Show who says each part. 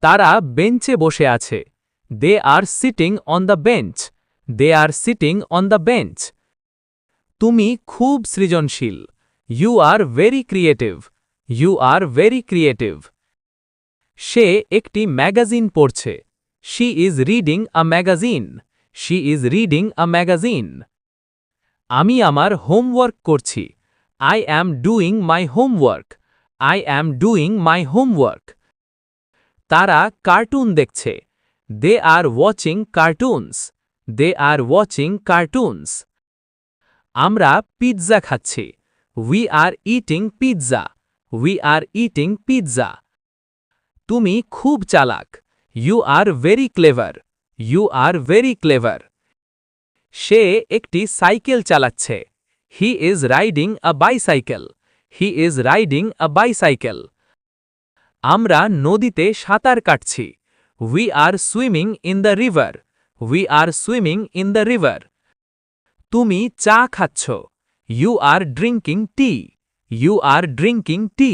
Speaker 1: তারা বেঞ্চে বসে আছে। They are sitting on the bench. They are sitting on the bench. তুমি খুব সৃজনশীল। You are very creative. You are very creative. সে একটি ম্যাগাজিন পড়ছে। She is reading a magazine. She is reading a magazine. আমি আমার homework করছি। I am doing my homework. I am doing my homework. তারা কার্টুন দেখছে। They are watching cartoons. They are watching cartoons. আমরা pizza খাচ্ছি। We are eating pizza. We are eating pizza. তুমি খুব চালাক। You are very clever. You are very clever. সে একটি cycle চালাচ্ছে। He is riding a bicycle. He is riding a bicycle. আমরা নদীতে সাঁতার কাটছি। We are swimming in the river. We are swimming in the river. তুমি চা খাচ্ছ। You are drinking tea. You are drinking T.